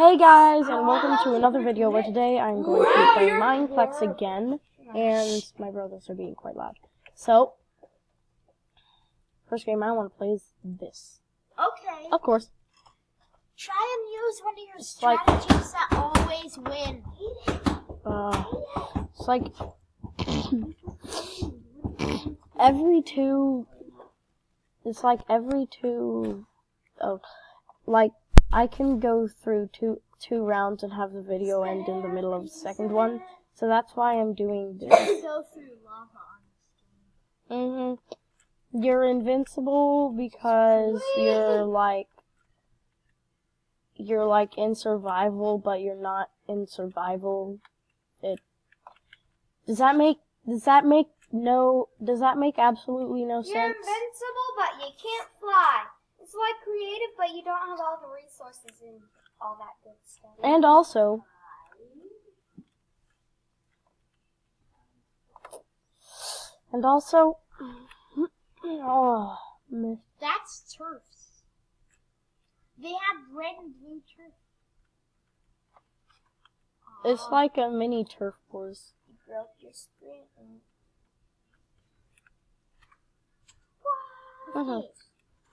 Hey guys, and welcome to another video where today I'm going to be playing Mineplex again, and my brothers are being quite loud. So, first game I want to play is this. Okay. Of course. Try and use one of your strategies that always win. It's like every two. It's like every two. Oh, like I can go through two rounds and have the video end in the middle of the second one. So that's why I'm doing this. Go through lava on Mhm. You're invincible because you're like in survival, but you're not in survival. Does that make absolutely no sense? You're invincible, but you can't fly. It's like creative, but you don't have all the resources and all that good stuff. And also, oh, that's turfs. They have red and blue turf. it's like a mini turf wars. You broke your screen. Uh-huh.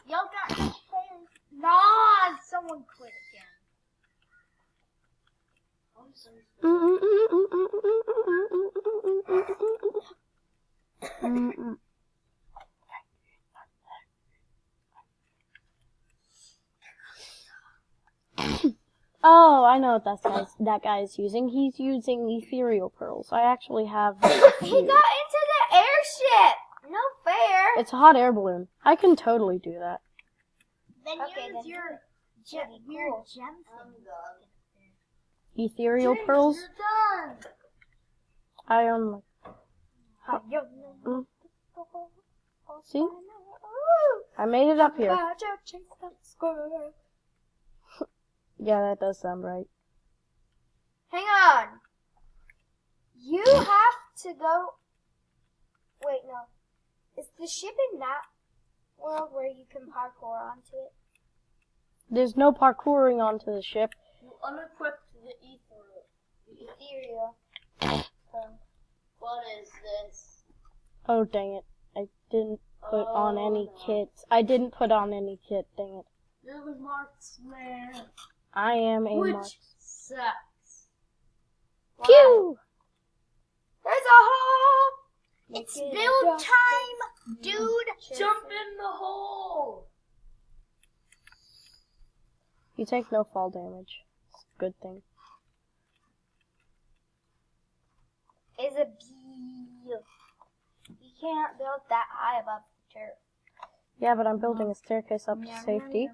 Y'all got players. Nah, someone quit again. Oh, I know what that guy is using. He's using ethereal pearls. I actually have. He got into the airship. No fair. It's a hot air balloon. I can totally do that. Then use your weird gem thing. Ethereal pearls. You're done. I am. See? I made it up here. Yeah, that does sound right. Hang on. You have to go. Wait, no. Is the ship in that world where you can parkour onto it? There's no parkouring onto the ship. You unequipped the ethereal. What is this? Oh, dang it. I didn't put on any kit. Dang it. You're the marksman. I am a Which mark. sucks. Pew! There's a hole! It's build time, dude! Jump in the hole! You take no fall damage. It's a good thing. It's a bee. You can't build that high above the turf. Yeah, but I'm building a staircase up to safety.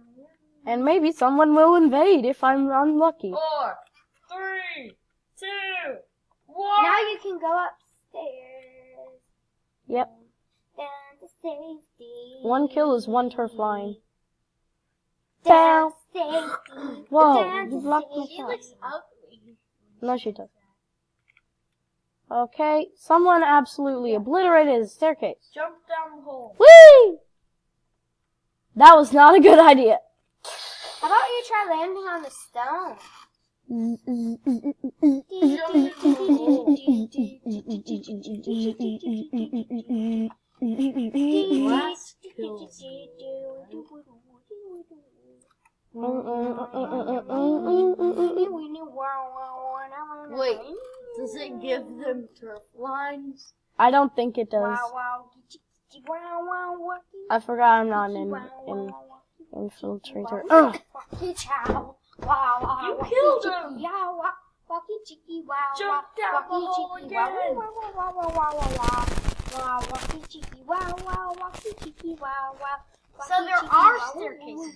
And maybe someone will invade if I'm unlucky. 4, 3, 2, 1. Now you can go upstairs. Yep. Down to safety. 1 kill is 1 turf line. Down to safety. Whoa, Down you to blocked my safety. shot. She looks ugly. No, she doesn't. Okay, someone absolutely obliterated the staircase. Jump down the hole. Whee! That was not a good idea. How about you try landing on the stone? Wait, does it give them turf lines? I don't think it does. I forgot I'm not an infiltrator. Ugh. You killed him! Jump down the hole again! So there are staircases.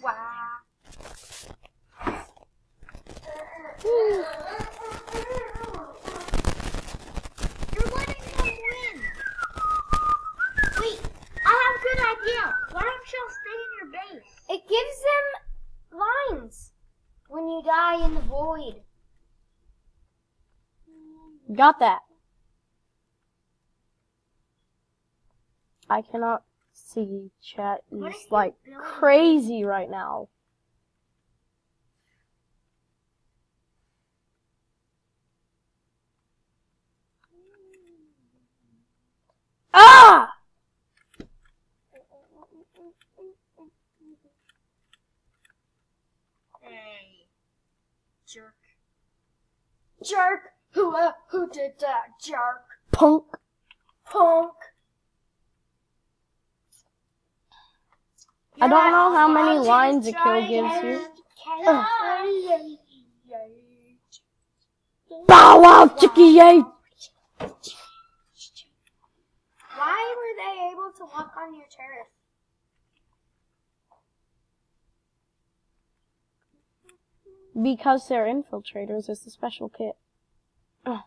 You're letting them win! Wait, I have a good idea. Why don't y'all stay in your base? It gives them lines when you die in the void. Got that. I cannot see. Chat is like crazy right now. Jerk. Jerk! Who did that? Jerk. Punk. Punk. I don't know how many lines a kill gives you. Bow wow, chicky yay! Why were they able to walk on your turf? Because they're infiltrators. It's a special kit. Uh-huh.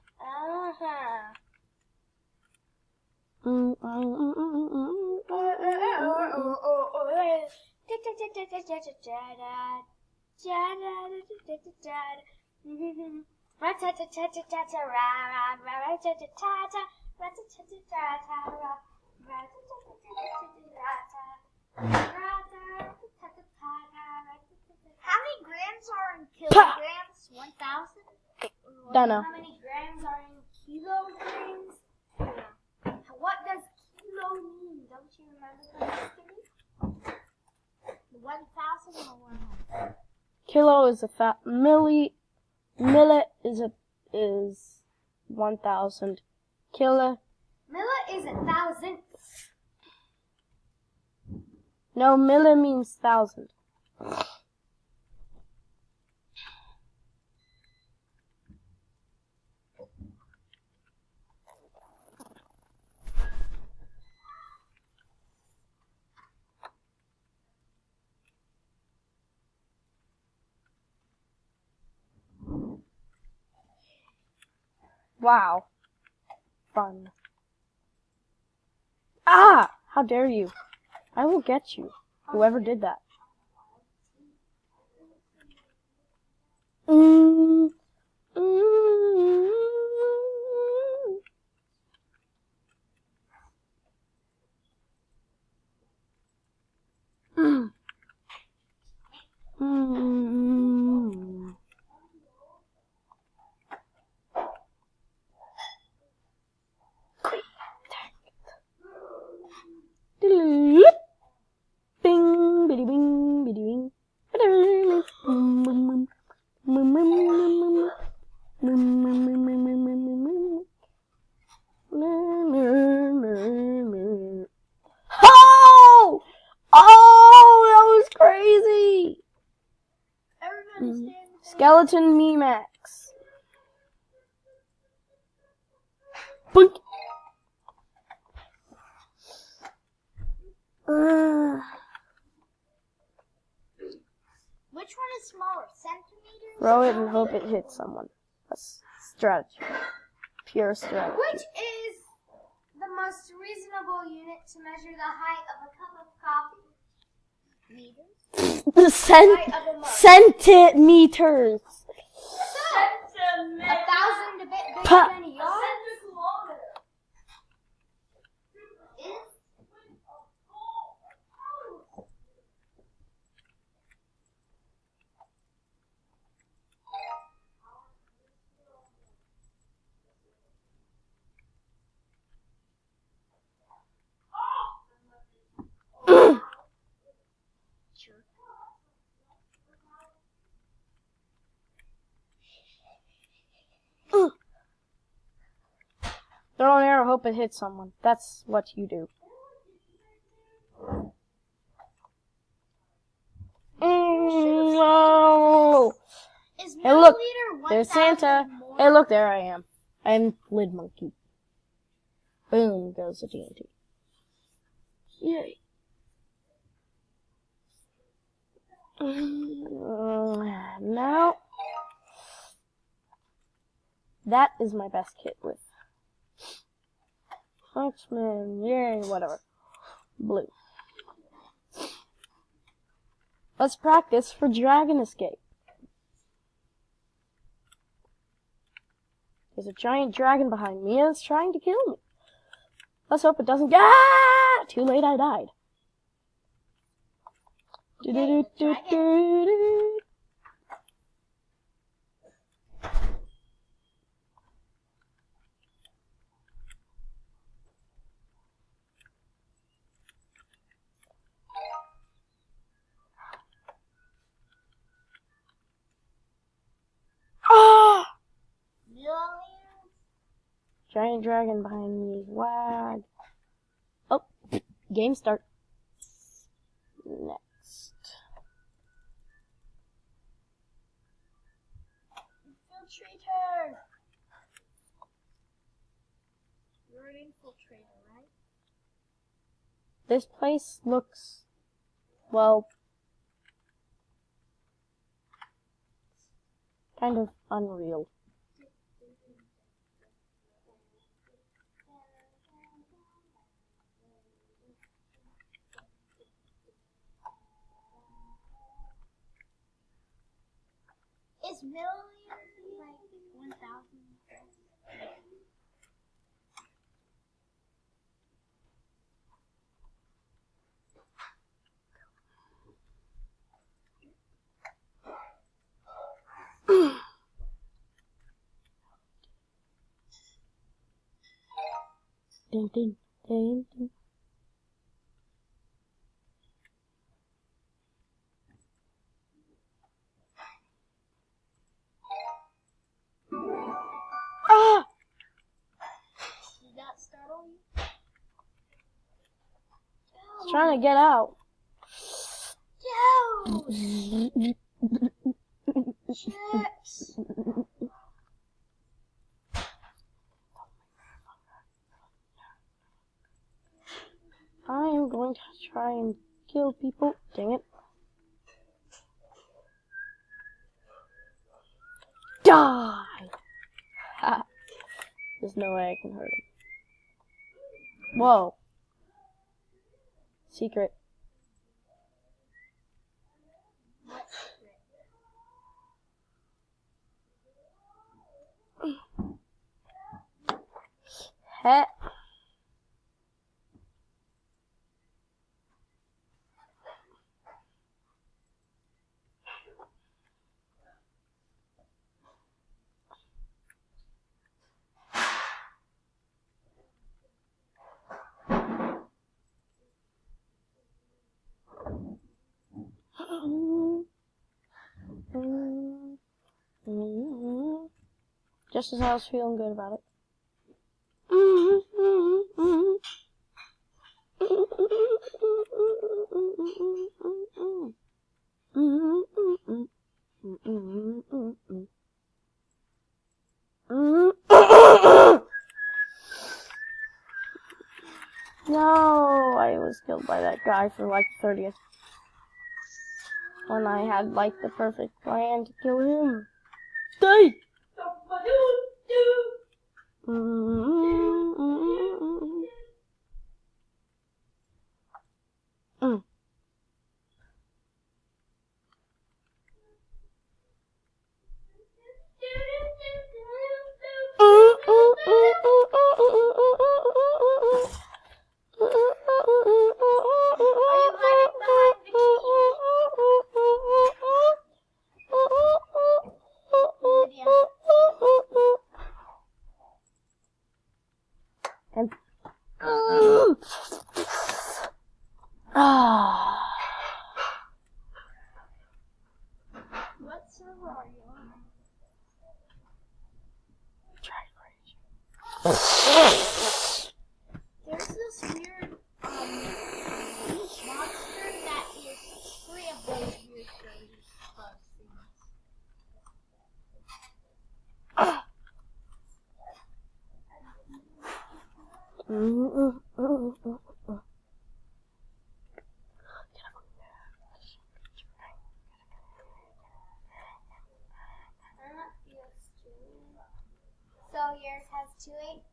How many grams are in kilograms? 1,000? Don't know. How many grams are in kilograms? What does kilo mean? Don't you remember that? 1,000 or 100? Kilo is millet is 1,000. Kilo. Millet is 1,000. No, millet means 1,000. Wow. Fun. Ah! How dare you? I will get you. Whoever did that. Bing, biddy bing, biddy bing. Oh! Oh, that was crazy! Skeleton Max. Boink. Which one is smaller, centimeters? Throw it and hope it hits someone. That's strategy. Pure strategy. Which is the most reasonable unit to measure the height of a cup of coffee? Meters? The centimeters. So, 1,000 a bit bigger than a yard? Throw an arrow, hope it hits someone. That's what you do. No. Hey, look. There's Santa. Hey, look, there I am. I'm Lid Monkey. Boom goes the TNT. Yay. Now, that is my best kit with X-Men, yay, whatever. Blue. Let's practice for Dragon Escape. There's a giant dragon behind me and it's trying to kill me. Let's hope it doesn't get... Ah! Too late, I died. Do-do-do-do-do-do. Giant dragon behind me. Wag. Oh, game start. Next. Infiltrator. You're an infiltrator, right? This place looks, well, kind of unreal. Is million like 1,000? Ding, ding, ding, ding. Ah! Did that startle you? He's trying to get out. Chips. I am going to try and kill people. Dang it. Die! Ha. There's no way I can hurt him. Whoa. Secret. What secret? Heh. Just as I was feeling good about it. No, I was killed by that guy for like 30th. When I had like the perfect plan to kill him. Die! And What server are you on? There's this weird monster that is 3 of those weird furry bug things. So yours has 2 8?